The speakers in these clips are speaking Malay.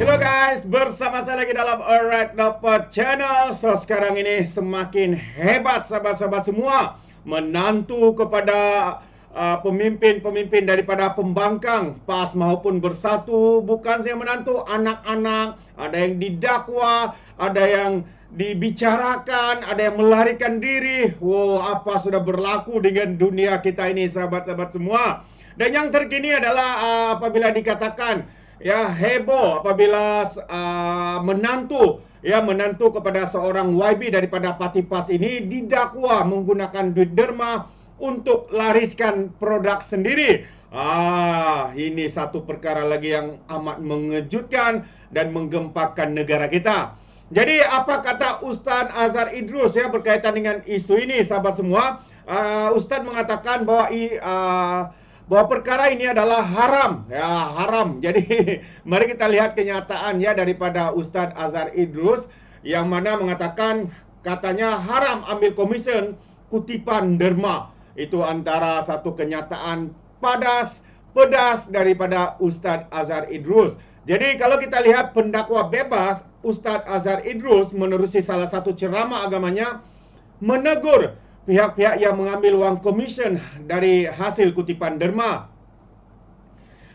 Halo guys, bersama saya lagi dalam Alright Dapat Channel. So sekarang ini semakin hebat sahabat-sahabat semua, menantu kepada pemimpin-pemimpin daripada pembangkang PAS maupun Bersatu. Bukan saya menantu, anak-anak, ada yang didakwa, ada yang dibicarakan, ada yang melarikan diri. Wow, apa sudah berlaku dengan dunia kita ini sahabat-sahabat semua. Dan yang terkini adalah apabila dikatakan ya heboh apabila menantu kepada seorang YB daripada Parti PAS ini didakwa menggunakan duit derma untuk lariskan produk sendiri. Ini satu perkara lagi yang amat mengejutkan dan menggempakan negara kita. Jadi apa kata Ustaz Azhar Idrus ya berkaitan dengan isu ini sahabat semua? Ustaz mengatakan bahwa perkara ini adalah haram. Ya, haram. Jadi mari kita lihat kenyataan ya daripada Ustaz Azhar Idrus yang mana mengatakan katanya haram ambil komisen kutipan derma. Itu antara satu kenyataan pedas daripada Ustaz Azhar Idrus. Jadi kalau kita lihat pendakwa bebas, Ustaz Azhar Idrus menerusi salah satu ceramah agamanya menegur pihak-pihak yang mengambil wang komisen dari hasil kutipan derma.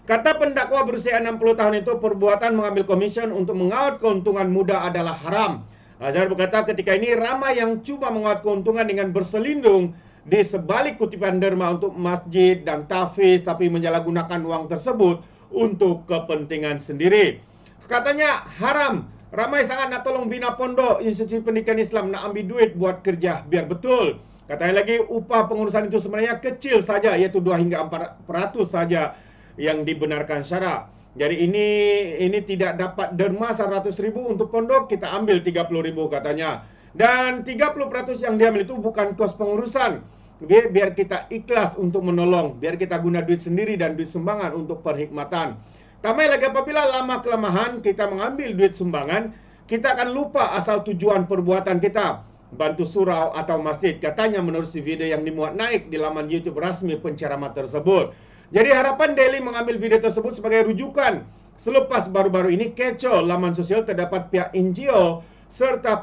Kata pendakwa berusia 60 tahun itu, perbuatan mengambil komisen untuk mengaut keuntungan muda adalah haram. Azhar berkata ketika ini ramai yang cuba mengaut keuntungan dengan berselindung di sebalik kutipan derma untuk masjid dan tahfiz, tapi menyalahgunakan uang tersebut untuk kepentingan sendiri. Katanya haram. Ramai sangat nak tolong bina pondok, institusi pendidikan Islam, nak ambil duit buat kerja biar betul. Katanya lagi upah pengurusan itu sebenarnya kecil saja, iaitu 2 hingga 4% saja yang dibenarkan syarak. Jadi ini tidak dapat derma 100.000 untuk pondok, kita ambil 30.000 katanya. Dan 30% yang diambil itu bukan kos pengurusan. Biar kita ikhlas untuk menolong, biar kita guna duit sendiri dan duit sumbangan untuk perkhidmatan. Tambah lagi apabila lama-kelamaan kita mengambil duit sumbangan, kita akan lupa asal tujuan perbuatan kita. Bantu surau atau masjid, katanya menurut video yang dimuat naik di laman YouTube rasmi penceramah tersebut. Jadi harapan Daily mengambil video tersebut sebagai rujukan. Selepas baru-baru ini kecoh laman sosial terdapat pihak NGO serta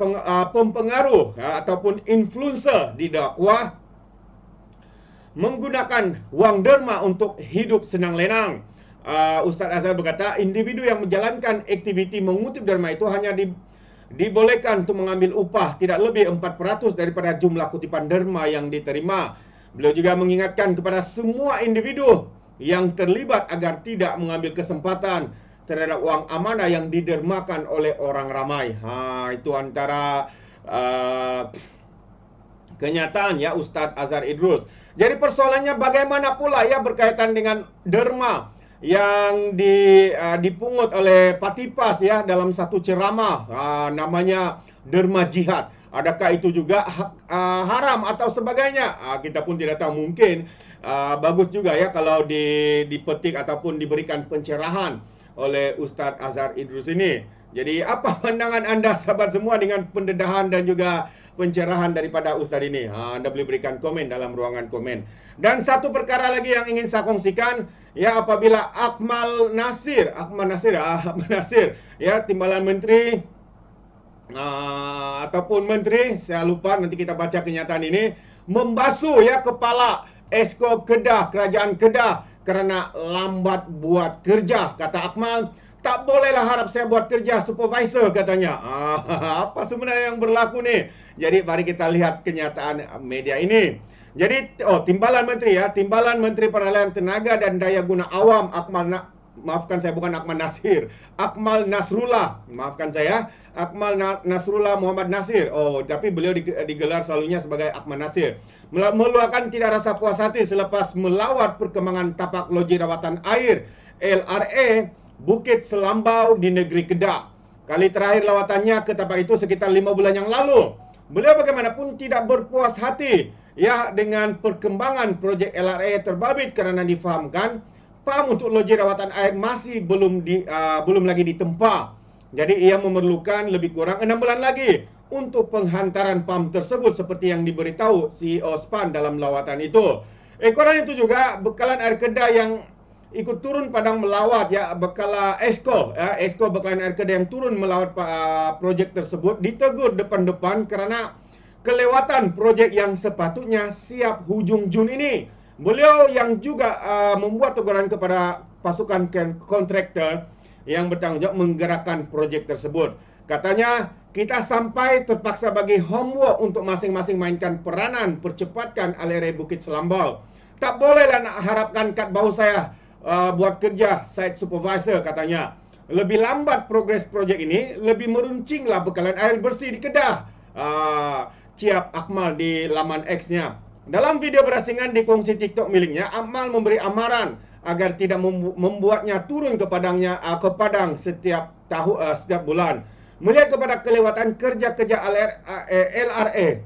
pempengaruh ataupun influencer didakwa menggunakan wang derma untuk hidup senang lenang. Ustaz Azhar berkata individu yang menjalankan aktiviti mengutip derma itu hanya dibolehkan untuk mengambil upah tidak lebih 4% daripada jumlah kutipan derma yang diterima. Beliau juga mengingatkan kepada semua individu yang terlibat agar tidak mengambil kesempatan terhadap uang amanah yang didermakan oleh orang ramai. Itu antara kenyataan ya Ustaz Azhar Idrus. Jadi persoalannya bagaimana pula ya berkaitan dengan derma yang dipungut oleh Parti PAS ya dalam satu ceramah namanya derma jihad. Adakah itu juga haram atau sebagainya? Kita pun tidak tahu. Mungkin bagus juga ya kalau dipetik ataupun diberikan pencerahan oleh Ustaz Azhar Idrus ini. Jadi apa pandangan anda sahabat semua dengan pendedahan dan juga pencerahan daripada Ustaz ini? Anda boleh berikan komen dalam ruangan komen. Dan satu perkara lagi yang ingin saya kongsikan, ya apabila Akmal Nasir ya Timbalan Menteri ataupun Menteri, saya lupa, nanti kita baca kenyataan ini, membasuh ya kepala Esko Kedah, Kerajaan Kedah kerana lambat buat kerja. Kata Akmal, tak bolehlah harap saya buat kerja supervisor katanya. Apa sebenarnya yang berlaku nih? Jadi mari kita lihat kenyataan media ini. Jadi Timbalan Menteri ya, Timbalan Menteri Peralihan Tenaga dan Daya Guna Awam Akmal Nasrullah. Maafkan saya, Akmal Nasrullah Muhammad Nasir. Tapi beliau digelar selalunya sebagai Akmal Nasir. Meluahkan tidak rasa puas hati selepas melawat perkembangan tapak loji rawatan air LRA Bukit Selambau di negeri Kedah. Kali terakhir lawatannya ke tapak itu sekitar 5 bulan yang lalu. Beliau bagaimanapun tidak berpuas hati ya dengan perkembangan projek LRA terbabit kerana difahamkan PAM untuk loji rawatan air masih belum lagi ditempa. Jadi ia memerlukan lebih kurang 6 bulan lagi untuk penghantaran PAM tersebut seperti yang diberitahu CEO SPAN dalam lawatan itu. Koran itu juga bekalan air Kedah ikut turun padang melawat ya berkala Esko Esko Bekalan Air Kedah yang turun melawat projek tersebut ditegur depan-depan kerana kelewatan projek yang sepatutnya siap hujung Jun ini. Beliau yang juga membuat teguran kepada pasukan kontraktor yang bertanggungjawab menggerakkan projek tersebut. Katanya, kita sampai terpaksa bagi homework untuk masing-masing mainkan peranan percepatkan aliran Bukit Selambau. Tak bolehlah nak harapkan kat bawah saya buat kerja site supervisor, katanya. Lebih lambat progres projek ini, lebih meruncinglah bekalan air bersih di Kedah. Ciap Akmal di laman X-nya. Dalam video berasingan di kongsi TikTok miliknya, Akmal memberi amaran agar tidak membuatnya turun ke padang setiap bulan. Melihat kepada kelewatan kerja-kerja LRA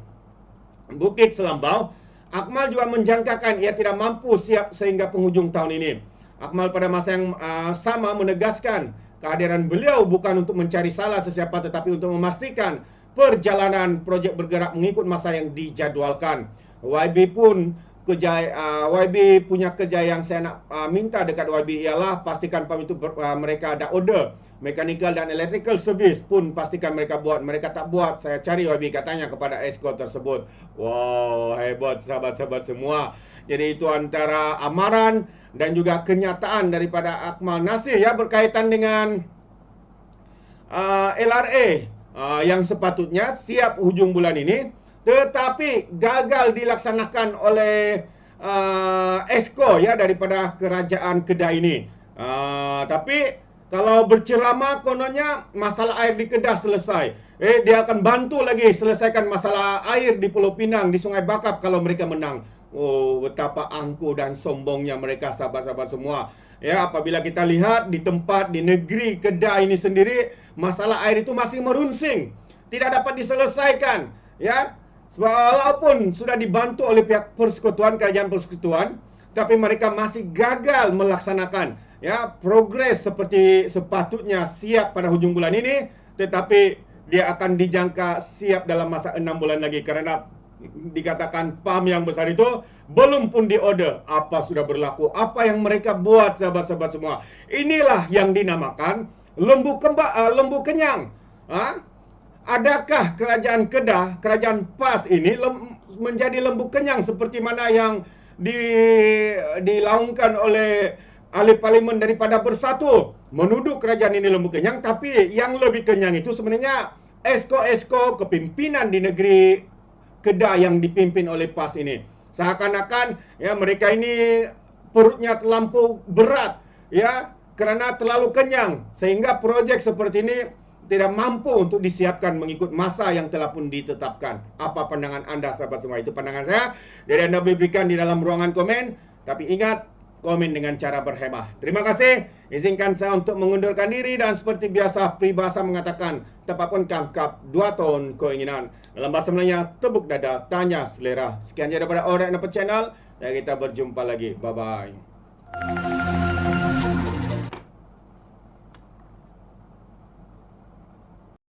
Bukit Selambau, Akmal juga menjangkakan ia tidak mampu siap sehingga penghujung tahun ini. Akmal pada masa yang sama menegaskan kehadiran beliau bukan untuk mencari salah sesiapa tetapi untuk memastikan perjalanan projek bergerak mengikut masa yang dijadualkan. YB punya kerja yang saya nak minta dekat YB ialah pastikan PAM itu mereka ada order. Mechanical dan electrical service pun pastikan mereka buat. Mereka tak buat, saya cari YB, katanya kepada Esko tersebut. Wow, hebat sahabat-sahabat semua. Jadi itu antara amaran dan juga kenyataan daripada Akmal Nasir ya berkaitan dengan LRA yang sepatutnya siap hujung bulan ini tetapi gagal dilaksanakan oleh Esko ya daripada kerajaan Kedah ini. Tapi kalau berceramah kononnya masalah air di Kedah selesai. Dia akan bantu lagi selesaikan masalah air di Pulau Pinang, di Sungai Bakap kalau mereka menang. Oh, betapa angkuh dan sombongnya mereka sahabat-sahabat semua. Ya, apabila kita lihat di tempat di negeri Kedah ini sendiri, masalah air itu masih merunsing, tidak dapat diselesaikan. Ya, walaupun sudah dibantu oleh pihak persekutuan, kerajaan persekutuan, tapi mereka masih gagal melaksanakan ya progres seperti sepatutnya siap pada hujung bulan ini, tetapi dia akan dijangka siap dalam masa 6 bulan lagi karena dikatakan PAM yang besar itu belum pun diorder. Apa sudah berlaku, apa yang mereka buat sahabat-sahabat semua. Inilah yang dinamakan lembu kenyang. Adakah kerajaan Kedah, kerajaan PAS ini menjadi lembu kenyang seperti mana yang dilaungkan oleh ahli parlimen daripada Bersatu, menuduh kerajaan ini lembu kenyang, tapi yang lebih kenyang itu sebenarnya esko-esko kepimpinan di negeri Kedah yang dipimpin oleh PAS ini. Seakan-akan ya mereka ini perutnya terlampau berat ya kerana terlalu kenyang sehingga projek seperti ini tidak mampu untuk disiapkan mengikut masa yang telah pun ditetapkan. Apa pandangan anda sahabat semua? Itu pandangan saya. Jadi anda boleh berikan di dalam ruangan komen, tapi ingat komen dengan cara berhemah. Terima kasih. Izinkan saya untuk mengundurkan diri dan seperti biasa peribahasa mengatakan tepat pun kangkap 2 tahun keinginan. Dalam bahasa Melayunya tepuk dada, tanya selera. Sekian saja daripada Orang Nampak Channel dan kita berjumpa lagi. Bye bye.